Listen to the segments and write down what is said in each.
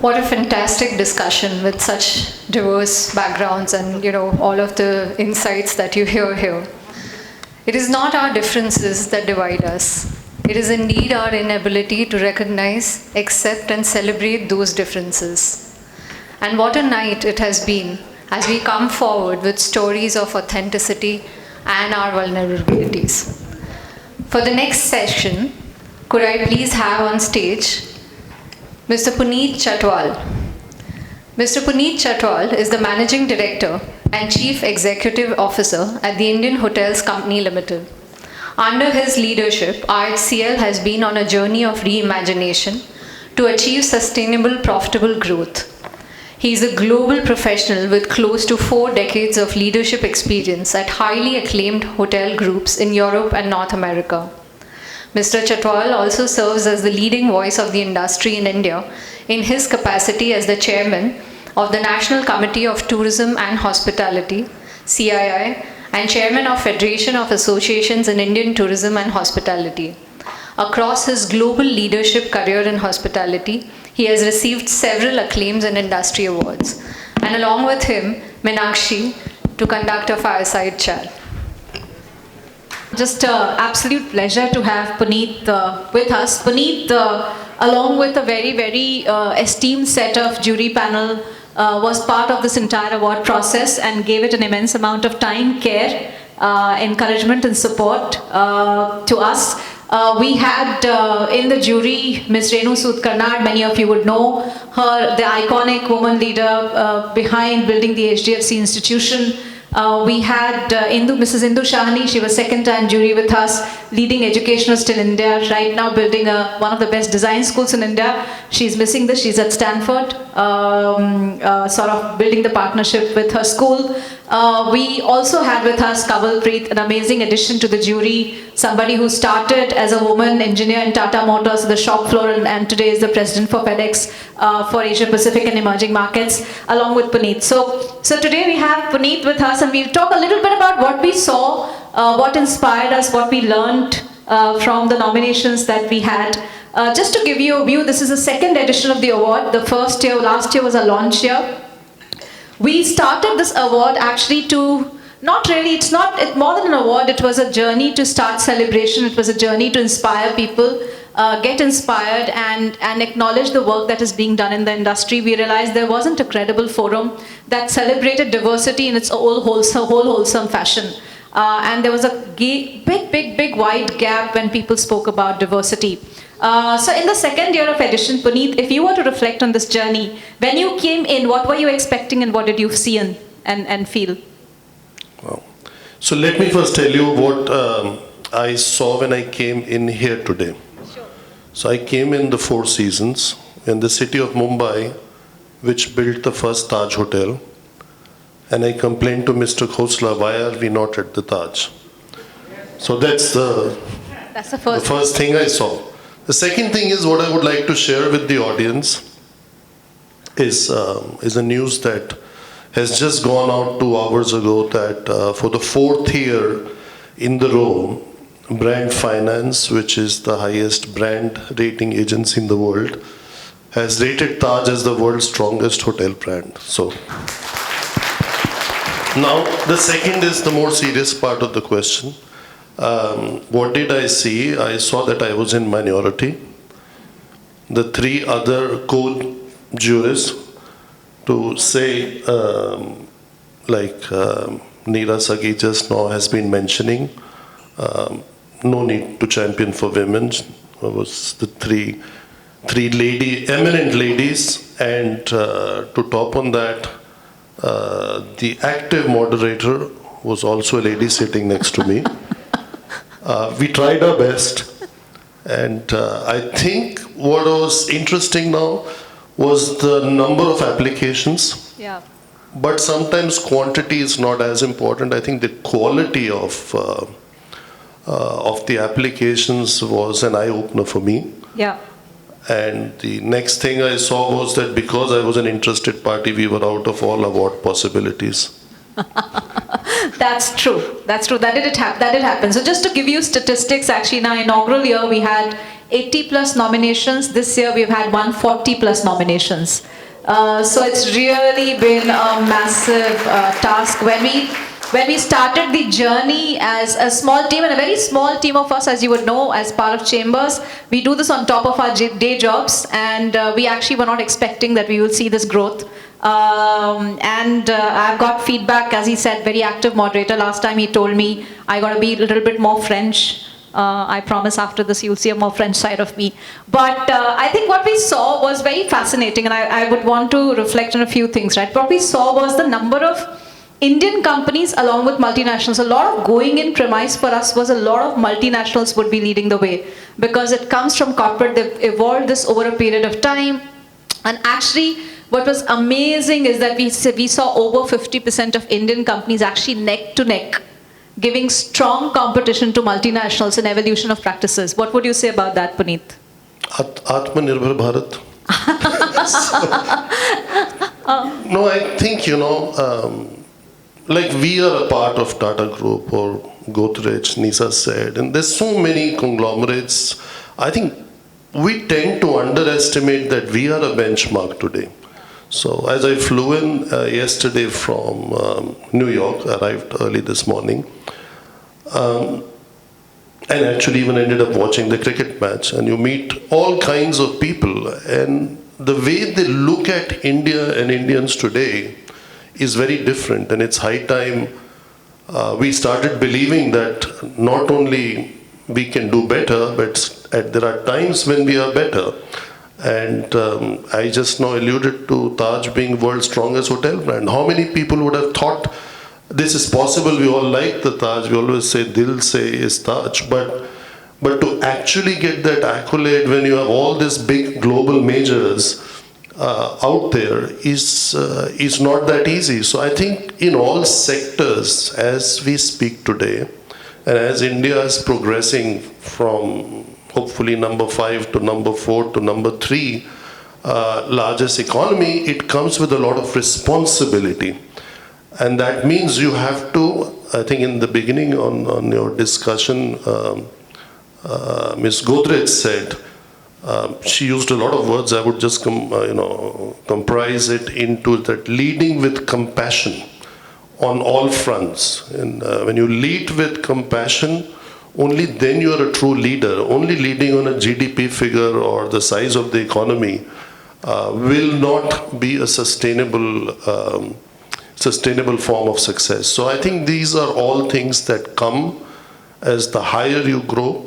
What a fantastic discussion with such diverse backgrounds and, all of the insights that you hear here. It is not our differences that divide us. It is indeed our inability to recognize, accept, and celebrate those differences. And what a night it has been as we come forward with stories of authenticity and our vulnerabilities. For the next session, could I please have on stage Mr. Puneet Chhatwal. Mr. Puneet Chhatwal is the Managing Director and Chief Executive Officer at the Indian Hotels Company Ltd. Under his leadership, IHCL has been on a journey of reimagination to achieve sustainable, profitable growth. He is a global professional with close to 4 decades of leadership experience at highly acclaimed hotel groups in Europe and North America. Mr. Chhatwal also serves as the leading voice of the industry in India in his capacity as the Chairman of the National Committee of Tourism and Hospitality, CII, and Chairman of Federation of Associations in Indian Tourism and Hospitality. Across his global leadership career in hospitality, he has received several acclaims and industry awards. And along with him, Meenakshi, to conduct a fireside chat. Just an absolute pleasure to have Puneet with us. Puneet, along with a very, very esteemed set of jury panel, was part of this entire award process and gave it an immense amount of time, care, encouragement and support to us. We had in the jury Ms. Renu Sood Karnad, many of you would know her, the iconic woman leader behind building the HDFC institution. We had Mrs. Indu Shahani. She was second-time jury with us, leading educationist in India, right now building one of the best design schools in India. She's missing this. She's at Stanford, sort of building the partnership with her school. We also had with us Kavalpreet, an amazing addition to the jury, somebody who started as a woman engineer in Tata Motors, the shop floor, and today is the president for FedEx for Asia Pacific and emerging markets, along with Puneet. So today we have Puneet with us, and we'll talk a little bit about what we saw, what inspired us, what we learned from the nominations that we had. Just to give you a view, this is the second edition of the award. The last year was a launch year. We started this award actually to, it's more than an award, it was a journey to start celebration. It was a journey to inspire people, get inspired and acknowledge the work that is being done in the industry. We realized there wasn't a credible forum that celebrated diversity in its whole wholesome fashion. And there was a big wide gap when people spoke about diversity. So in the second year of edition, Puneet, if you were to reflect on this journey, when you came in, what were you expecting and what did you see and feel? Wow. So let me first tell you what I saw when I came in here today. Sure. So I came in the Four Seasons in the city of Mumbai, which built the first Taj Hotel. And I complained to Mr. Khosla, why are we not at the Taj? So that's the first thing I saw. The second thing is what I would like to share with the audience is a news that has just gone out 2 hours ago that for the 4th year in the row, Brand Finance, which is the highest brand rating agency in the world, has rated Taj as the world's strongest hotel brand. So now the second is the more serious part of the question. What did I see? I saw that I was in minority. The 3 other co-jurors, to say, like Neera Sagi just now has been mentioning, no need to champion for women. It was the three eminent ladies, and to top on that, the active moderator was also a lady sitting next to me. We tried our best, and I think what was interesting now was the number of applications. Yeah. But sometimes quantity is not as important. I think the quality of the applications was an eye-opener for me. Yeah. And the next thing I saw was that because I was an interested party, we were out of all award possibilities. That's true. That's true. That did happen. So just to give you statistics, actually, in our inaugural year, we had 80 plus nominations. This year, we've had 140 plus nominations. So it's really been a massive task. When we started the journey as a small team, and a very small team of us, as you would know, as part of Chambers, we do this on top of our day jobs, and we actually were not expecting that we will see this growth. I've got feedback, as he said, very active moderator. Last time he told me I got to be a little bit more French. I promise after this you'll see a more French side of me. But I think what we saw was very fascinating, and I would want to reflect on a few things, right? What we saw was the number of Indian companies along with multinationals. A lot of going in premise for us was a lot of multinationals would be leading the way, because it comes from corporate. They've evolved this over a period of time. And actually, what was amazing is that we saw over 50% of Indian companies actually neck to neck, giving strong competition to multinationals in evolution of practices. What would you say about that, Puneet? Atmanirbhar Bharat. No, I think, like we are a part of Tata Group or Godrej, Nisa said, and there's so many conglomerates. I think we tend to underestimate that we are a benchmark today. So as I flew in yesterday from New York, arrived early this morning, and actually even ended up watching the cricket match, and you meet all kinds of people, and the way they look at India and Indians today is very different, and it's high time we started believing that not only we can do better, but there are times when we are better. And I just now alluded to Taj being world's strongest hotel brand. How many people would have thought this is possible? We all like the Taj. We always say Dil se is Taj. But to actually get that accolade when you have all these big global majors out there is not that easy. So I think in all sectors, as we speak today, and as India is progressing from hopefully number 5 to number 4 to number 3 largest economy, it comes with a lot of responsibility. And that means you have to, I think in the beginning on your discussion, Ms. Godrej said, she used a lot of words. I would just comprise it into that leading with compassion on all fronts. And when you lead with compassion, only then you are a true leader. Only leading on a GDP figure or the size of the economy will not be a sustainable form of success. So I think these are all things that come as the higher you grow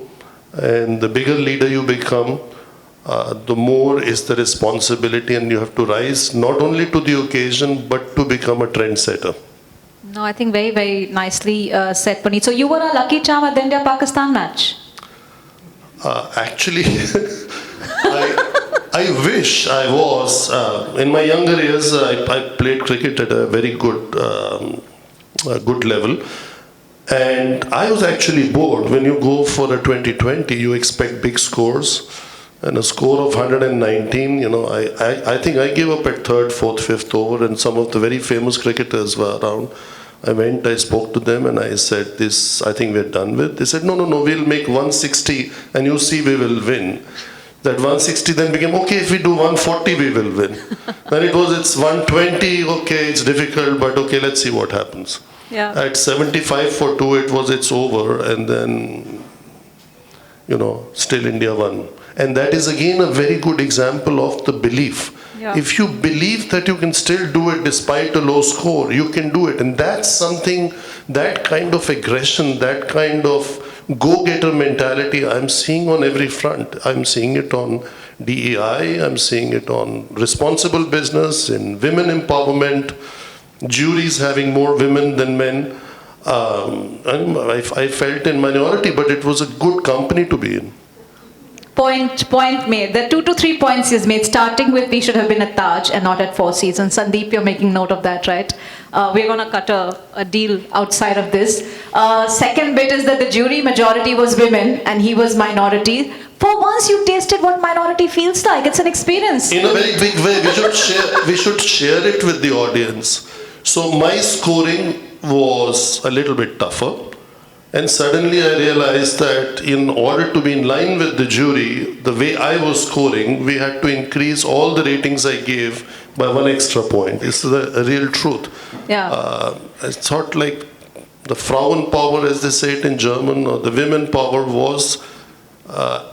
and the bigger leader you become, the more is the responsibility, and you have to rise not only to the occasion but to become a trendsetter. No, I think very, very nicely said, Puneet. So you were a lucky charm at the India-Pakistan match? Actually, I wish I was. In my younger years, I played cricket at a very good level. And I was actually bored. When you go for a 2020, you expect big scores. And a score of 119, I think I gave up at 3rd, 4th, 5th over, and some of the very famous cricketers were around. I went, I spoke to them, and I said, this, I think we're done with. They said, no, we'll make 160, and you see we will win. That 160 then became, okay, if we do 140, we will win. Then it's 120, okay, it's difficult, but okay, let's see what happens. Yeah. At 75 for 2, it's over, and then, still India won. And that is again a very good example of the belief. Yeah. If you believe that you can still do it despite a low score, you can do it. And that's something, that kind of aggression, that kind of go-getter mentality I'm seeing on every front. I'm seeing it on DEI, I'm seeing it on responsible business, in women empowerment, juries having more women than men. I felt in minority, but it was a good company to be in. Point made. There are 2 to 3 points he's made, starting with we should have been at Taj and not at Four Seasons. Sandeep, you're making note of that, right? We're going to cut a deal outside of this. Second bit is that the jury majority was women and he was minority. For once you tasted what minority feels like. It's an experience. In a very big way. We should share it with the audience. So my scoring was a little bit tougher. And suddenly I realized that in order to be in line with the jury, the way I was scoring, we had to increase all the ratings I gave by 1 extra point. This is a real truth. Yeah. I thought like the Frauenpower, as they say it in German, or the women power was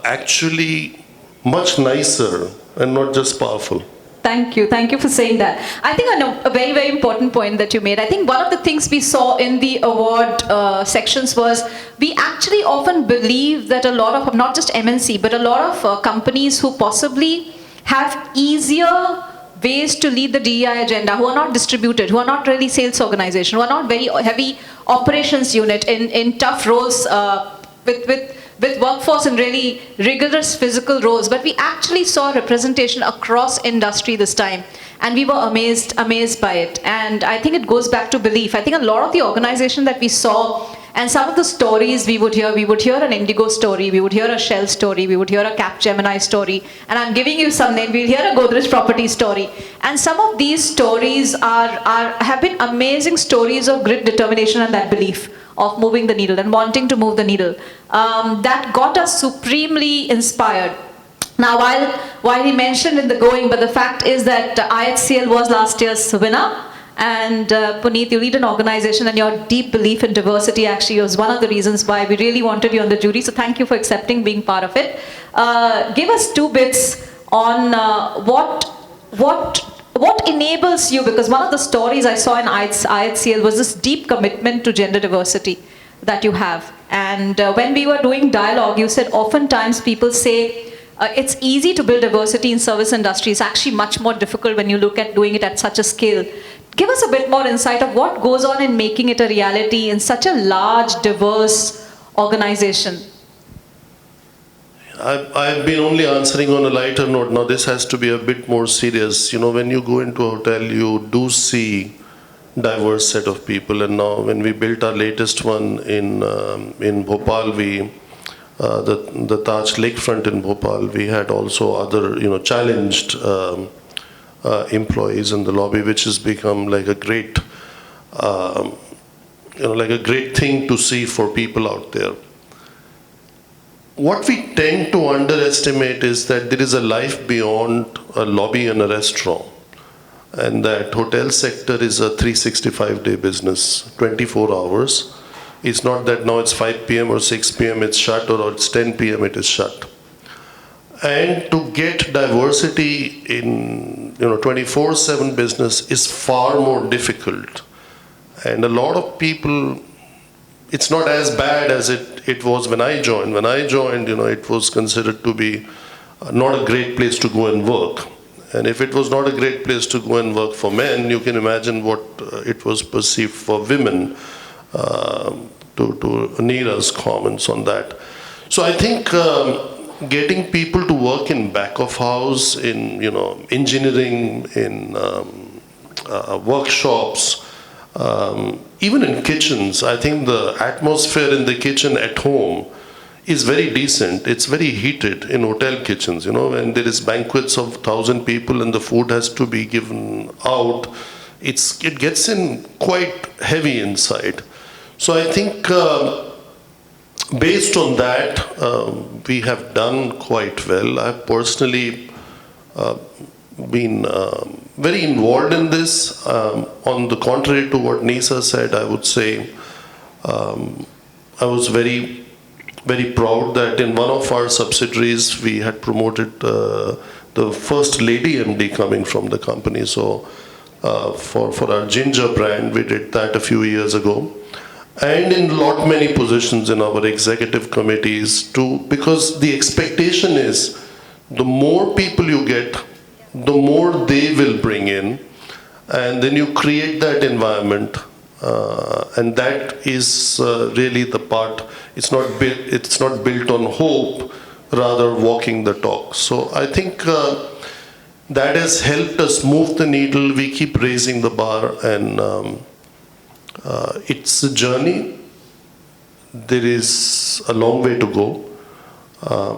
actually much nicer and not just powerful. Thank you for saying that. I think a very, very important point that you made. I think one of the things we saw in the award sections was we actually often believe that a lot of, not just MNC, but a lot of companies who possibly have easier ways to lead the DEI agenda, who are not distributed, who are not really sales organization, who are not very heavy operations unit in tough roles with workforce in really rigorous physical roles, but we actually saw representation across industry this time, and we were amazed by it. And I think it goes back to belief. I think a lot of the organization that we saw and some of the stories we would hear an Indigo story, we would hear a Shell story, we would hear a Capgemini story, and I'm giving you some name, we'll hear a Godrej Property story. And some of these stories have been amazing stories of grit, determination, and that belief of moving the needle and wanting to move the needle. That got us supremely inspired. Now, while he mentioned in the going, but the fact is that IHCL was last year's winner. And Puneet, you lead an organization, and your deep belief in diversity actually was one of the reasons why we really wanted you on the jury. So thank you for accepting being part of it. Give us 2 bits on what enables you, because one of the stories I saw in IHCL was this deep commitment to gender diversity that you have. And when we were doing dialogue, you said oftentimes people say it's easy to build diversity in service industry. It's actually much more difficult when you look at doing it at such a scale. Give us a bit more insight of what goes on in making it a reality in such a large, diverse organization. I've been only answering on a lighter note. Now this has to be a bit more serious. You know, when you go into a hotel, you do see diverse set of people. And now when we built our latest one in Bhopal, the Taj Lakefront in Bhopal, we had also other, challenged employees in the lobby, which has become like a great, like a great thing to see for people out there. What we tend to underestimate is that there is a life beyond a lobby and a restaurant, and that hotel sector is a 365-day business, 24 hours. It's not that now it's 5 p.m. or 6 p.m. it's shut, or it's 10 p.m. it is shut. And to get diversity in 24/7 business is far more difficult. And a lot of people, it's not as bad as it was when I joined. When I joined, it was considered to be not a great place to go and work. And if it was not a great place to go and work for men, you can imagine what it was perceived for women, to Neera's comments on that. So I think getting people to work in back of house, in engineering, in workshops, even in kitchens, I think the atmosphere in the kitchen at home is very decent. It's very heated in hotel kitchens. When there is banquets of 1,000 people and the food has to be given out, it gets in quite heavy inside. So I think based on that, we have done quite well. I've personally been very involved in this. On the contrary to what Nisa said, I would say I was very, very proud that in one of our subsidiaries we had promoted the first lady MD coming from the company. So for our ginger brand, we did that a few years ago. And in many positions in our executive committees too, because the expectation is the more people you get, the more they will bring in, and then you create that environment, and that is really the part. It's not built on hope, rather walking the talk. So I think that has helped us move the needle. We keep raising the bar, and it's a journey. There is a long way to go.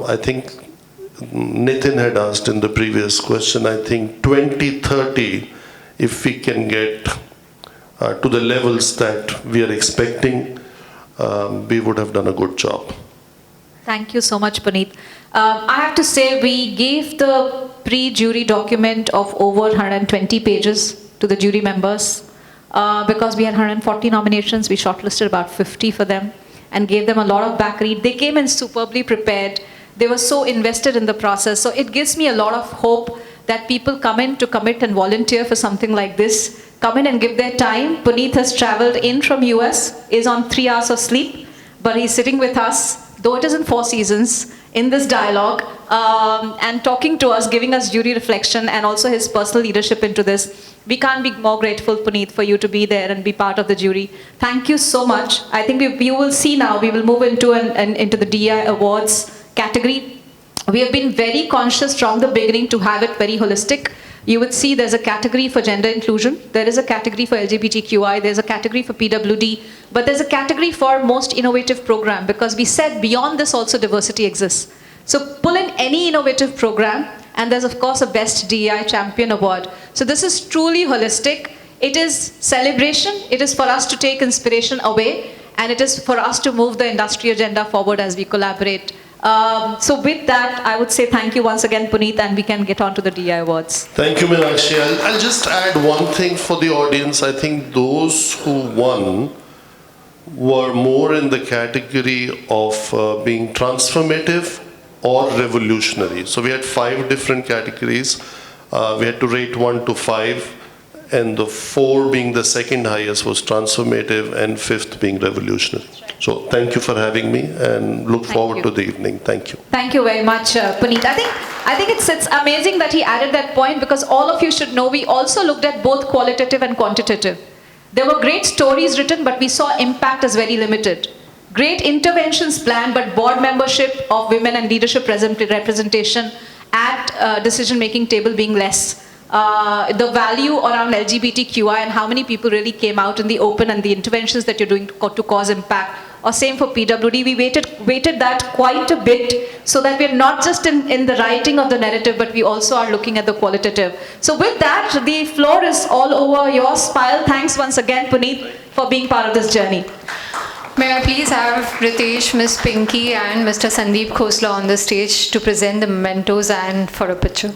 I think Nitin had asked in the previous question, I think 2030, if we can get to the levels that we are expecting, we would have done a good job. Thank you so much, Puneet. I have to say, we gave the pre-jury document of over 120 pages to the jury members because we had 140 nominations. We shortlisted about 50 for them and gave them a lot of back read. They came in superbly prepared. They were so invested in the process. So it gives me a lot of hope that people come in to commit and volunteer for something like this, come in and give their time. Puneet has traveled in from US, is on 3 hours of sleep, but he's sitting with us, though it is in 4 seasons, in this dialogue, and talking to us, giving us jury reflection and also his personal leadership into this. We can't be more grateful, Puneet, for you to be there and be part of the jury. Thank you so much. I think you will see now, we will move into the DEI Awards category. We have been very conscious from the beginning to have it very holistic. You would see there's a category for gender inclusion, there is a category for LGBTQI, there's a category for PWD, but there's a category for most innovative program, because we said beyond this also diversity exists. So pull in any innovative program, and there's of course a Best DEI Champion Award. So this is truly holistic. It is celebration, it is for us to take inspiration away, and it is for us to move the industry agenda forward as we collaborate. So with that, I would say thank you once again, Puneet, and we can get on to the DEI Awards. Thank you, Meenakshi. I'll just add one thing for the audience. I think those who won were more in the category of being transformative or revolutionary. So we had 5 different categories. We had to rate 1 to 5, and the 4 being the second highest was transformative, and 5th being revolutionary. So thank you for having me, and look forward to the evening. Thank you. Thank you very much, Puneet. I think it's amazing that he added that point, because all of you should know we also looked at both qualitative and quantitative. There were great stories written, but we saw impact as very limited. Great interventions planned, but board membership of women and leadership representation at decision-making table being less. The value around LGBTQI and how many people really came out in the open, and the interventions that you're doing to cause impact. Or same for PWD, we weighted that quite a bit, so that we're not just in the writing of the narrative, but we also are looking at the qualitative. So with that, the floor is all over your smile. Thanks once again, Puneet, for being part of this journey. May I please have Ritesh, Ms. Pinky and Mr. Sandeep Khosla on the stage to present the mementos and for a picture.